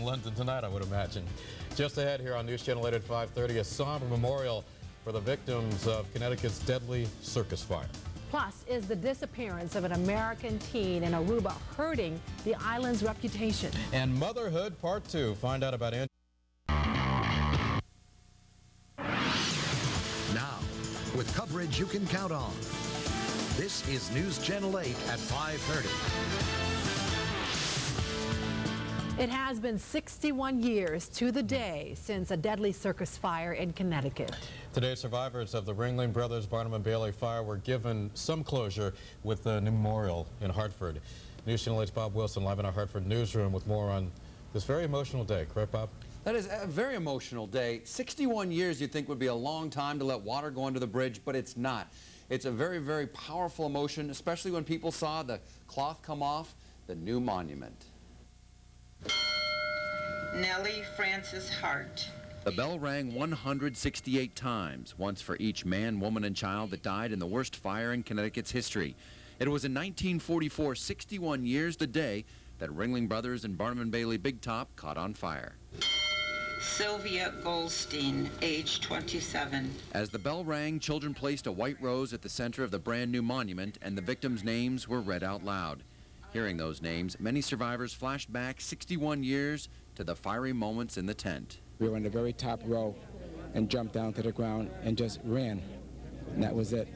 London tonight, I would imagine. Just ahead here on News Channel 8 at 5:30, a somber memorial for the victims of Connecticut's deadly circus fire. Plus, is the disappearance of an American teen in Aruba hurting the island's reputation? And Motherhood Part 2. Find out about Now, with coverage you can count on. This is News Channel 8 at 5:30. It has been 61 years to the day since a deadly circus fire in Connecticut. Today, survivors of the Ringling Brothers Barnum and Bailey fire were given some closure with the memorial in Hartford. News Channel 8's Bob Wilson live in our Hartford newsroom with more on this very emotional day. Correct, Bob? That is a very emotional day. 61 years you'd think would be a long time to let water go under the bridge, but it's not. It's a very, very powerful emotion, especially when people saw the cloth come off the new monument. Nellie Francis Hart. The bell rang 168 times, once for each man, woman, and child that died in the worst fire in Connecticut's history. It was in 1944, 61 years the day, that Ringling Brothers and Barnum and Bailey Big Top caught on fire. Sylvia Goldstein, age 27. As the bell rang, children placed a white rose at the center of the brand new monument, and the victims' names were read out loud. Hearing those names, many survivors flashed back 61 years to the fiery moments in the tent. We were in the very top row and jumped down to the ground and just ran, and that was it.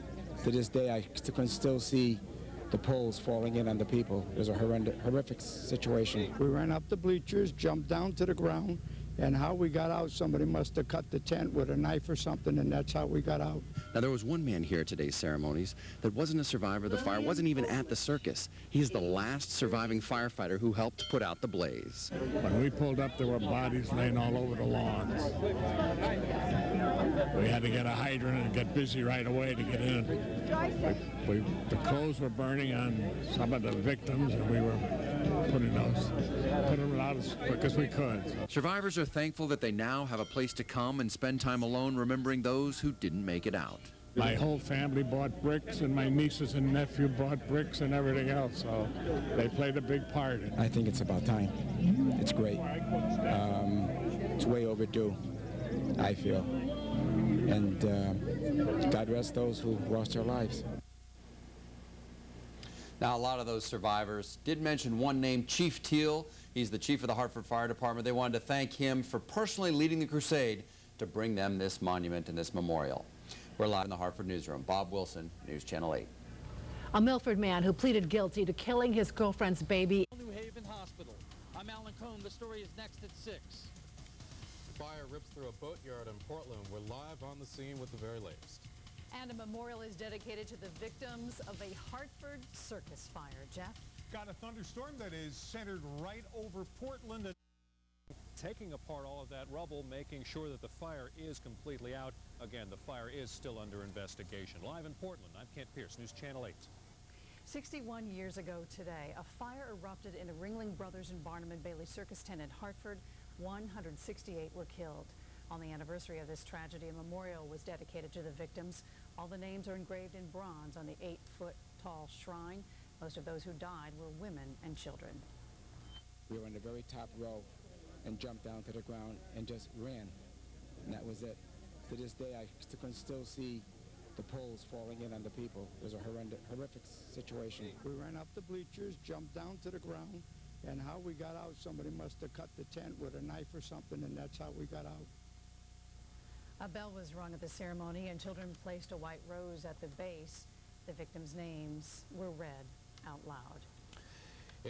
To this day, I can still see the poles falling in on the people. It was a horrific situation. We ran up the bleachers, jumped down to the ground, and how we got out, somebody must have cut the tent with a knife or something, and that's how we got out. Now, there was one man here at today's ceremonies that wasn't a survivor of the fire, wasn't even at the circus. He is the last surviving firefighter who helped put out the blaze. When we pulled up, there were bodies laying all over the lawns. We had to get a hydrant and get busy right away to get in. The clothes were burning on some of the victims, and we were putting them out as quick as we could. Survivors are thankful that they now have a place to come and spend time alone remembering those who didn't make it out. My whole family bought bricks, and my nieces and nephew bought bricks and everything else, so they played a big part. I think it's about time. It's great. It's way overdue, I feel. And God rest those who lost their lives. Now, a lot of those survivors did mention one name, Chief Teal. He's the chief of the Hartford Fire Department. They wanted to thank him for personally leading the crusade to bring them this monument and this memorial. We're live in the Hartford newsroom. Bob Wilson, News Channel 8. A Milford man who pleaded guilty to killing his girlfriend's baby. New Haven Hospital. I'm Alan Cohn. The story is next at 6. The fire rips through a boatyard in Portland. We're live on the scene with the very latest. And a memorial is dedicated to the victims of a Hartford Circus fire. Jeff? Got a thunderstorm that is centered right over Portland. Taking apart all of that rubble, making sure that the fire is completely out. Again, the fire is still under investigation. Live in Portland, I'm Kent Pierce, News Channel 8. 61 years ago today, a fire erupted in a Ringling Brothers and Barnum and Bailey circus tent in Hartford. 168 were killed. On the anniversary of this tragedy, a memorial was dedicated to the victims. All the names are engraved in bronze on the 8-foot-tall shrine. Most of those who died were women and children. We were in the very top row and jumped down to the ground and just ran, and that was it. To this day, I can still see the poles falling in on the people. It was a horrific situation. We ran up the bleachers, jumped down to the ground, and how we got out, somebody must have cut the tent with a knife or something, and that's how we got out. A bell was rung at the ceremony, and children placed a white rose at the base. The victims' names were read out loud.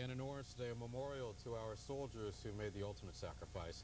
And in Orange today, a memorial to our soldiers who made the ultimate sacrifice.